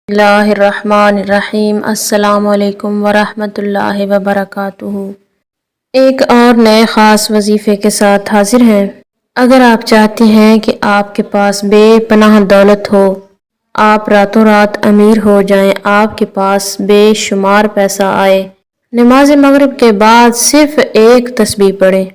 बिस्मिल्लाहिर्रहमानिर्रहीम। अस्सलाम वालेकुम वरहमतुल्लाहि वबरकातुहू। एक और नए ख़ास वजीफ़े के साथ हाजिर हैं। अगर आप चाहते हैं कि आपके पास बेपनाह दौलत हो, आप रातों रात अमीर हो जाएं, आपके पास बेशुमार पैसा आए, नमाज मगरिब के बाद सिर्फ एक तस्बीह पढ़ें।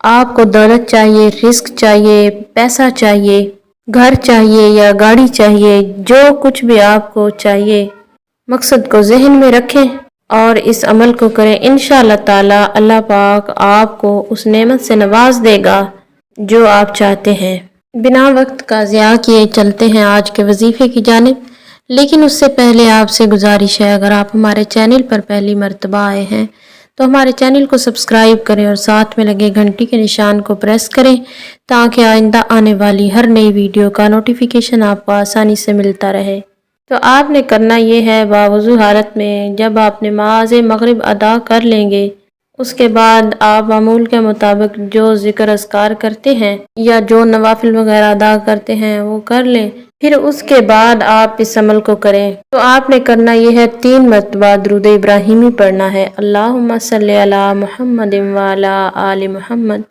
आपको दौलत चाहिए, रिस्क चाहिए, पैसा चाहिए, घर चाहिए या गाड़ी चाहिए, जो कुछ भी आपको चाहिए, मकसद को जहन में रखें और इस अमल को करें। इंशाअल्लाह ताला अल्लाह पाक आपको उस नेमत से नवाज देगा जो आप चाहते हैं। बिना वक्त का ज़िया किए चलते हैं आज के वजीफ़े की जानिब। लेकिन उससे पहले आपसे गुजारिश है, अगर आप हमारे चैनल पर पहली मर्तबा आए हैं तो हमारे चैनल को सब्सक्राइब करें और साथ में लगे घंटी के निशान को प्रेस करें ताकि आइंदा आने वाली हर नई वीडियो का नोटिफिकेशन आपको आसानी से मिलता रहे। तो आपने करना ये है, बावुज़ू हालत में जब आप नमाज मगरिब अदा कर लेंगे, उसके बाद आप मामूल के मुताबिक जो ज़िक्र अस्कार करते हैं या जो नवाफिल वगैरह अदा करते हैं वो कर लें। फिर उसके बाद आप इस अमल को करें। तो आपने करना यह है, 3 मरतबा दुरूद इब्राहिमी पढ़ना है। अल्लाहुम्मा सल्ली अला मुहम्मदिन व अला आलि मुहम्मद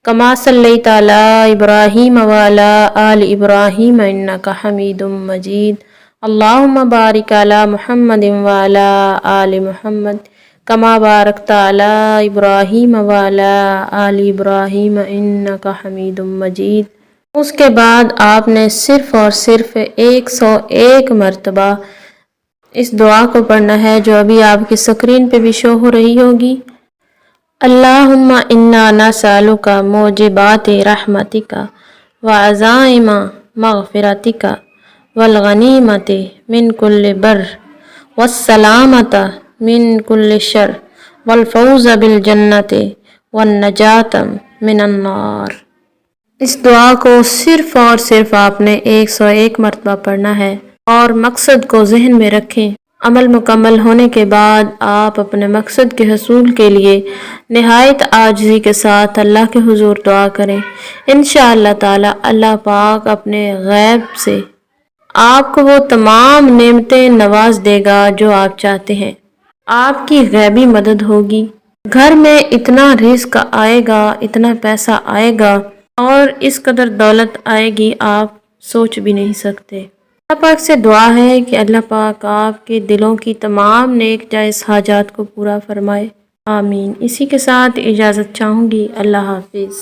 कमा सल्लैता अला इब्राहीम व अला आलि इब्राहीम इन्नका हमीदुम मजीद। अल्लाहुम्मा बारिक अला मुहम्मदिन व अला आलि मुहम्मद कमा बारकता अला इब्राहीम व अला आलि इब्राहीम इन्नका हमीदुम मजीद। उसके बाद आपने सिर्फ़ और सिर्फ 101 मरतबा इस दुआ को पढ़ना है जो अभी आपकी स्क्रीन पे भी शो हो रही होगी। अल्लाहुम्मा इन्ना नसअलुका मोजिबाति रहमतिका व अज़ाइमा मग़फ़िरतिका वल गनीमति मिन कुल्लि बर्र वस्सलामता मिन कुल्लि शर्र वल फ़ौज़ बिल जन्नति वन नजात मिनन नार। इस दुआ को सिर्फ और सिर्फ आपने 101 मरतबा पढ़ना है और मकसद को जहन में रखें। अमल मुकम्मल होने के बाद आप अपने मकसद के हसूल के लिए निहायत आजिज़ी के साथ अल्लाह के हुजूर दुआ करें। इंशाअल्लाह ताला अल्लाह पाक अपने गैब से आपको वो तमाम नेमतें नवाज देगा जो आप चाहते हैं। आपकी गैबी मदद होगी, घर में इतना रिस्क आएगा, इतना पैसा आएगा और इस कदर दौलत आएगी आप सोच भी नहीं सकते। अल्लाह पाक से दुआ है कि अल्लाह पाक आपके दिलों की तमाम नेक जायज़ हाजात को पूरा फरमाए। आमीन। इसी के साथ इजाज़त चाहूँगी। अल्लाह हाफिज़।